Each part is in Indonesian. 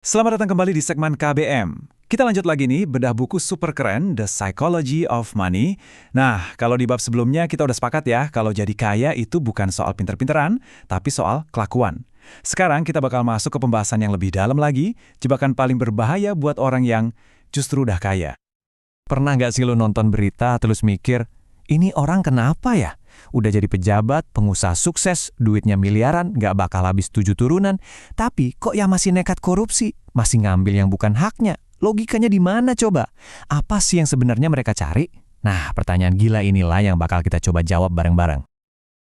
Selamat datang kembali di segmen KBM. Kita lanjut lagi nih, bedah buku super keren, The Psychology of Money. Nah, kalau di bab sebelumnya kita udah sepakat ya, kalau jadi kaya itu bukan soal pinter-pinteran, tapi soal kelakuan. Sekarang kita bakal masuk ke pembahasan yang lebih dalam lagi, jebakan paling berbahaya buat orang yang justru udah kaya. Pernah nggak sih lo nonton berita terus mikir, ini orang kenapa ya? Udah jadi pejabat, pengusaha sukses, duitnya miliaran, nggak bakal habis 7 turunan. Tapi kok ya masih nekat korupsi? Masih ngambil yang bukan haknya? Logikanya di mana coba? Apa sih yang sebenarnya mereka cari? Nah, pertanyaan gila inilah yang bakal kita coba jawab bareng-bareng.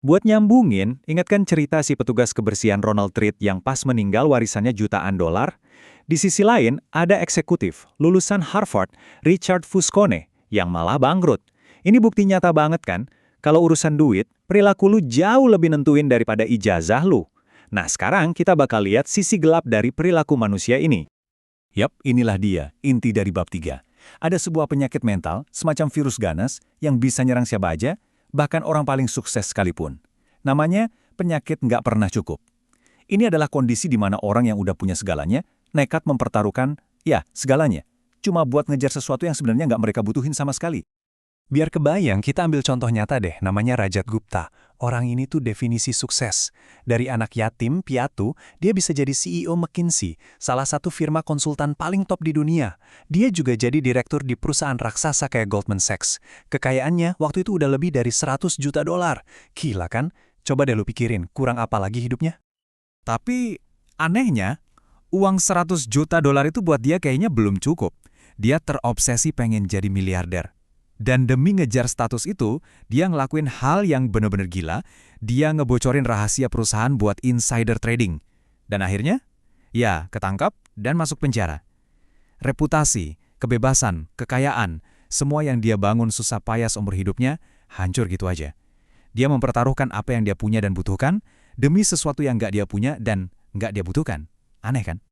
Buat nyambungin, ingatkan cerita si petugas kebersihan Ronald Read yang pas meninggal warisannya jutaan dolar? Di sisi lain, ada eksekutif, lulusan Harvard, Richard Fuscone, yang malah bangkrut. Ini bukti nyata banget kan? Kalau urusan duit, perilaku lu jauh lebih nentuin daripada ijazah lu. Nah, sekarang kita bakal lihat sisi gelap dari perilaku manusia ini. Yap, inilah dia, inti dari bab 3. Ada sebuah penyakit mental, semacam virus ganas, yang bisa nyerang siapa aja, bahkan orang paling sukses sekalipun. Namanya, penyakit nggak pernah cukup. Ini adalah kondisi di mana orang yang udah punya segalanya, nekat mempertaruhkan, ya, segalanya. Cuma buat ngejar sesuatu yang sebenarnya nggak mereka butuhin sama sekali. Biar kebayang, kita ambil contoh nyata deh, namanya Rajat Gupta. Orang ini tuh definisi sukses. Dari anak yatim, piatu, dia bisa jadi CEO McKinsey, salah satu firma konsultan paling top di dunia. Dia juga jadi direktur di perusahaan raksasa kayak Goldman Sachs. Kekayaannya waktu itu udah lebih dari 100 juta dolar. Gila kan? Coba deh lu pikirin, kurang apa lagi hidupnya? Tapi, anehnya, uang 100 juta dolar itu buat dia kayaknya belum cukup. Dia terobsesi pengen jadi miliarder. Dan demi ngejar status itu, dia ngelakuin hal yang bener-bener gila. Dia ngebocorin rahasia perusahaan buat insider trading. Dan akhirnya, ya ketangkap dan masuk penjara. Reputasi, kebebasan, kekayaan, semua yang dia bangun susah payah seumur hidupnya, hancur gitu aja. Dia mempertaruhkan apa yang dia punya dan butuhkan, demi sesuatu yang nggak dia punya dan nggak dia butuhkan. Aneh kan?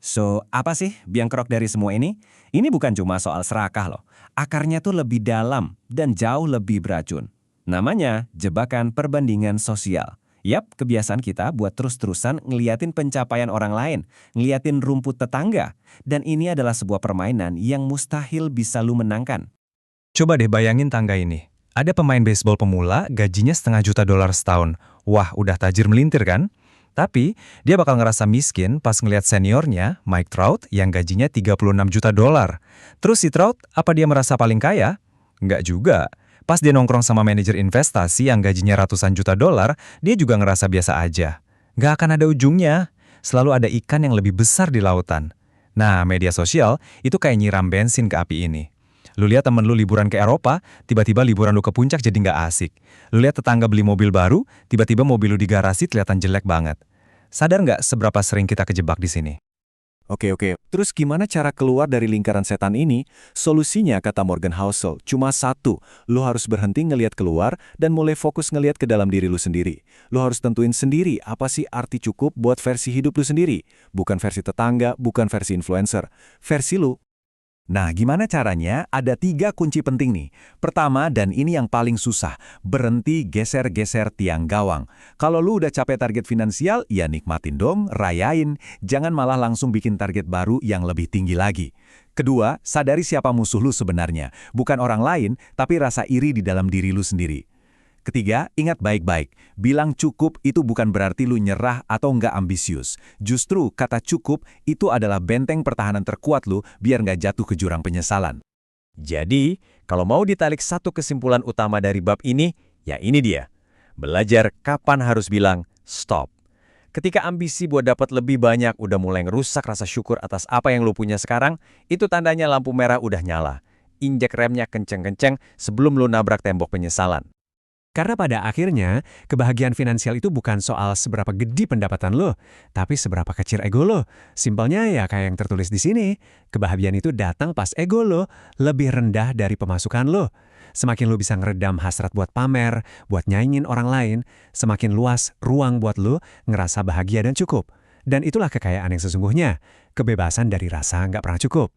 So, apa sih biang kerok dari semua ini? Ini bukan cuma soal serakah loh. Akarnya tuh lebih dalam dan jauh lebih beracun. Namanya jebakan perbandingan sosial. Yap, kebiasaan kita buat terus-terusan ngeliatin pencapaian orang lain, ngeliatin rumput tetangga. Dan ini adalah sebuah permainan yang mustahil bisa lu menangkan. Coba deh bayangin tangga ini. Ada pemain baseball pemula, gajinya $500,000 setahun. Wah, udah tajir melintir kan? Tapi, dia bakal ngerasa miskin pas ngeliat seniornya, Mike Trout, yang gajinya $36 juta. Terus si Trout, apa dia merasa paling kaya? Nggak juga. Pas dia nongkrong sama manajer investasi yang gajinya ratusan juta dolar, dia juga ngerasa biasa aja. Nggak akan ada ujungnya. Selalu ada ikan yang lebih besar di lautan. Nah, media sosial itu kayak nyiram bensin ke api ini. Lu lihat temen lu liburan ke Eropa, tiba-tiba liburan lu ke puncak jadi nggak asik. Lu lihat tetangga beli mobil baru, tiba-tiba mobil lu di garasi kelihatan jelek banget. Sadar nggak seberapa sering kita kejebak di sini? Oke. Terus gimana cara keluar dari lingkaran setan ini? Solusinya, kata Morgan Housel, cuma satu. Lu harus berhenti ngelihat keluar dan mulai fokus ngelihat ke dalam diri lu sendiri. Lu harus tentuin sendiri apa sih arti cukup buat versi hidup lu sendiri. Bukan versi tetangga, bukan versi influencer. Versi lu. Nah, gimana caranya? Ada 3 kunci penting nih. Pertama, dan ini yang paling susah, berhenti geser-geser tiang gawang. Kalau lu udah capek target finansial, ya nikmatin dong, rayain. Jangan malah langsung bikin target baru yang lebih tinggi lagi. Kedua, sadari siapa musuh lu sebenarnya. Bukan orang lain, tapi rasa iri di dalam diri lu sendiri. Ketiga, ingat baik-baik, bilang cukup itu bukan berarti lu nyerah atau nggak ambisius. Justru kata cukup itu adalah benteng pertahanan terkuat lu biar nggak jatuh ke jurang penyesalan. Jadi, kalau mau ditarik satu kesimpulan utama dari bab ini, ya ini dia. Belajar kapan harus bilang stop. Ketika ambisi buat dapat lebih banyak udah mulai ngerusak rasa syukur atas apa yang lu punya sekarang, itu tandanya lampu merah udah nyala. Injek remnya kenceng-kenceng sebelum lu nabrak tembok penyesalan. Karena pada akhirnya, kebahagiaan finansial itu bukan soal seberapa gede pendapatan lo, tapi seberapa kecil ego lo. Simpelnya ya kayak yang tertulis di sini, kebahagiaan itu datang pas ego lo lebih rendah dari pemasukan lo. Semakin lo bisa ngeredam hasrat buat pamer, buat nyaingin orang lain, semakin luas ruang buat lo ngerasa bahagia dan cukup. Dan itulah kekayaan yang sesungguhnya, kebebasan dari rasa nggak pernah cukup.